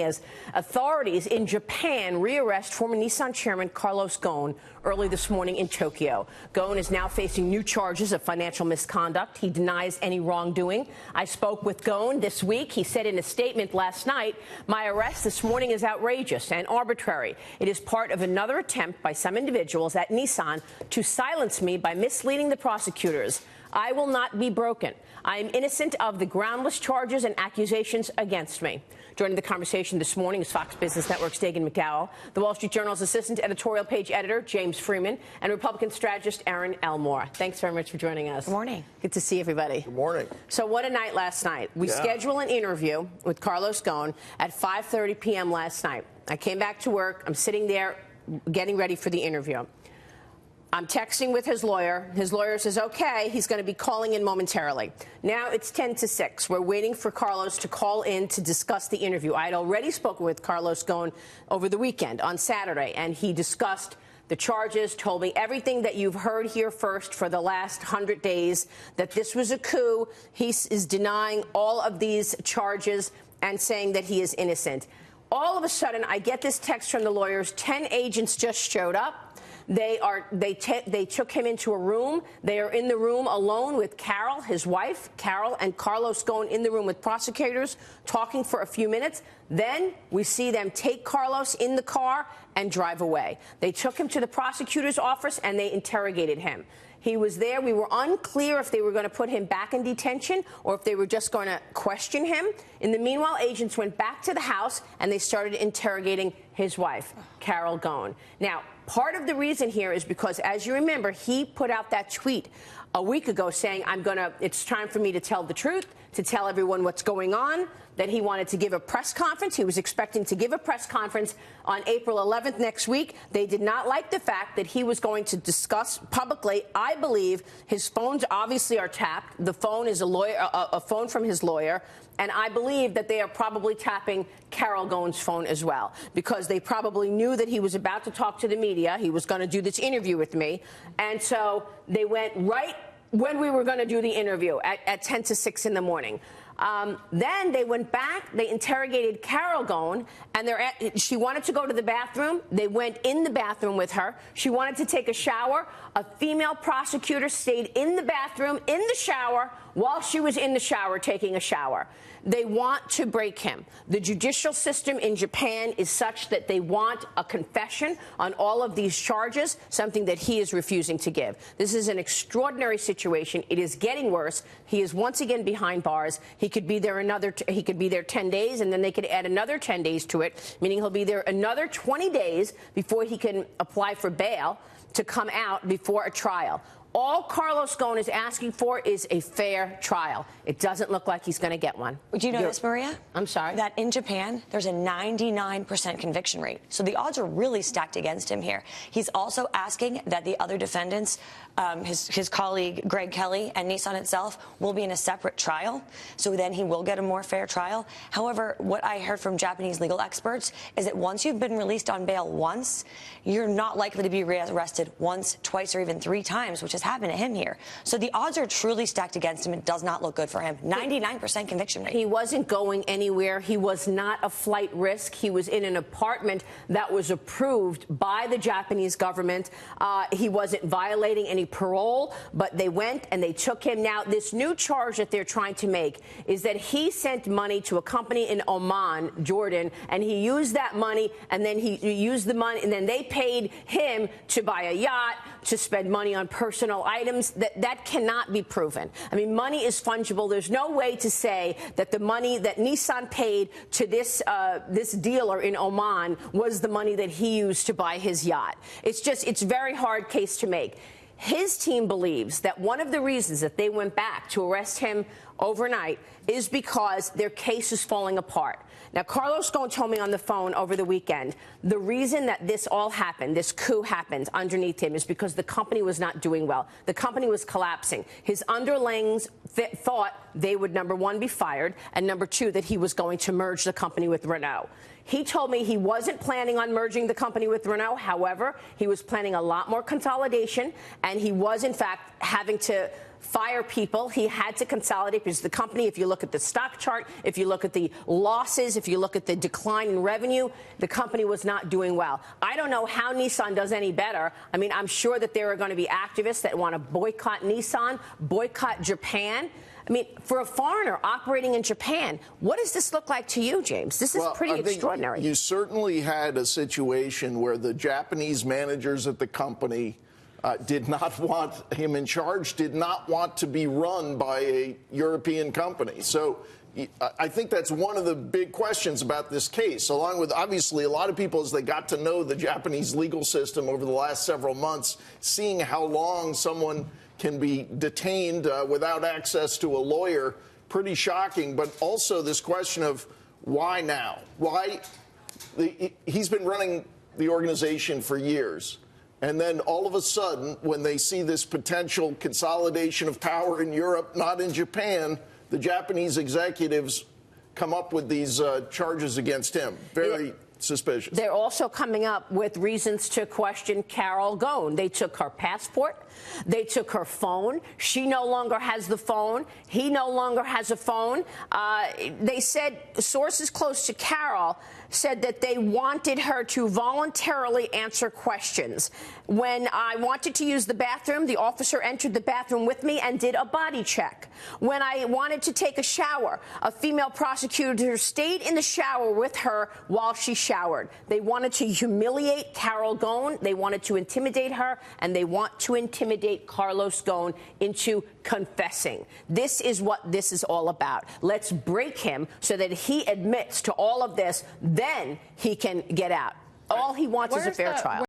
As authorities in Japan rearrest former Nissan Chairman Carlos Ghosn early this morning in Tokyo. Ghosn is now facing new charges of financial misconduct. He denies any wrongdoing. I spoke with Ghosn this week. He said in a statement last night, "My arrest this morning is outrageous and arbitrary. It is part of another attempt by some individuals at Nissan to silence me by misleading the prosecutors. I will not be broken. I am innocent of the groundless charges and accusations against me." Joining the conversation this morning is Fox Business Network's Dagen McDowell, the Wall Street Journal's assistant editorial page editor, James Freeman, and Republican strategist, Erin Elmore. Thanks very much for joining us. Good morning. Good to see everybody. Good morning. So what a night last night. We scheduled an interview with Carlos Ghosn at 5:30 p.m. last night. I came back to work. I'm sitting there getting ready for the interview. I'm texting with his lawyer. His lawyer says, okay, he's going to be calling in momentarily. Now it's 10 to 6. We're waiting for Carlos to call in to discuss the interview. I had already spoken with Carlos Ghosn over the weekend on Saturday, and he discussed the charges, told me everything that you've heard here first for the last 100 days, that this was a coup. He is denying all of these charges and saying that he is innocent. All of a sudden, I get this text from the lawyers. 10 agents just showed up. They took him into a room. They are in the room alone with Carol, his wife, Carol, and Carlos Ghosn in the room with prosecutors talking for a few minutes. Then we see them take Carlos in the car and drive away. They took him to the prosecutor's office and they interrogated him. He was there. We were unclear if they were going to put him back in detention or if they were just going to question him. In the meanwhile, agents went back to the house and they started interrogating his wife, Carol Ghosn. Now, part of the reason here is because, as you remember, he put out that tweet a week ago saying, it's time for me to tell the truth, to tell everyone what's going on, that he wanted to give a press conference. He was expecting to give a press conference on April 11th next week. They did not like the fact that he was going to discuss publicly. I believe his phones obviously are tapped. The phone is a phone from his lawyer. And I believe that they are probably tapping Carol Ghosn's phone as well, because they probably knew that he was about to talk to the media. He was going to do this interview with me. And so they went right when we were going to do the interview at 10 to 6 in the morning. Then they went back, they interrogated Carol Ghosn, and she wanted to go to the bathroom. They went in the bathroom with her. She wanted to take a shower. A female prosecutor stayed in the bathroom, in the shower, while she was in the shower taking a shower. They want to break him. The judicial system in Japan is such that they want a confession on all of these charges, something that he is refusing to give. This is an extraordinary situation. It is getting worse. He is once again behind bars. He could be there 10 days, and then they could add another 10 days to it, meaning he'll be there another 20 days before he can apply for bail to come out before a trial. All Carlos Ghosn is asking for is a fair trial. It doesn't look like he's going to get one. Do you know this, Maria? I'm sorry? That in Japan, there's a 99% conviction rate. So the odds are really stacked against him here. He's also asking that the other defendants, his colleague Greg Kelly and Nissan itself, will be in a separate trial. So then he will get a more fair trial. However, what I heard from Japanese legal experts is that once you've been released on bail once, you're not likely to be rearrested once, twice, or even 3 times, which has happened to him here. So the odds are truly stacked against him. It does not look good for him. 99% conviction rate. He wasn't going anywhere. He was not a flight risk. He was in an apartment that was approved by the Japanese government. He wasn't violating any parole, but they went and they took him. Now, this new charge that they're trying to make is that he sent money to a company in Oman, Jordan, and he used that money, and then he used the money, and then they paid him to buy a yacht, to spend money on personal items. That cannot be proven. I mean, money is fungible. There's no way to say that the money that Nissan paid to this dealer in Oman was the money that he used to buy his yacht. It's a very hard case to make. His team believes that one of the reasons that they went back to arrest him overnight is because their case is falling apart. Now, Carlos Ghosn told me on the phone over the weekend, the reason that this all happened, this coup happened underneath him, is because the company was not doing well. The company was collapsing. His underlings thought they would, number one, be fired, and number two, that he was going to merge the company with Renault. He told me he wasn't planning on merging the company with Renault. However, he was planning a lot more consolidation, and he was, in fact, having to fire people. He had to consolidate because the company, if you look at the stock chart, if you look at the losses, if you look at the decline in revenue, the company was not doing well. I don't know how Nissan does any better. I mean, I'm sure that there are going to be activists that want to boycott Nissan, boycott Japan. I mean, for a foreigner operating in Japan, what does this look like to you, James? This is pretty extraordinary. You certainly had a situation where the Japanese managers at the company did not want him in charge, did not want to be run by a European company. So I think that's one of the big questions about this case, along with obviously a lot of people, as they got to know the Japanese legal system over the last several months, seeing how long someone can be detained without access to a lawyer, pretty shocking. But also this question of why now? Why? He's been running the organization for years. And then all of a sudden, when they see this potential consolidation of power in Europe, not in Japan, the Japanese executives come up with these charges against him. Very suspicious. They're also coming up with reasons to question Carol Ghosn. They took her passport. They took her phone. She no longer has the phone. He no longer has a phone. They said, sources close to Carol said that they wanted her to voluntarily answer questions. When I wanted to use the bathroom, the officer entered the bathroom with me and did a body check. When I wanted to take a shower, a female prosecutor stayed in the shower with her while she showered. They wanted to humiliate Carol Ghosn. They wanted to intimidate her, and they want to intimidate Carlos Ghosn into confessing. This is what this is all about. Let's break him so that he admits to all of this. Then he can get out. All he wants is a fair trial.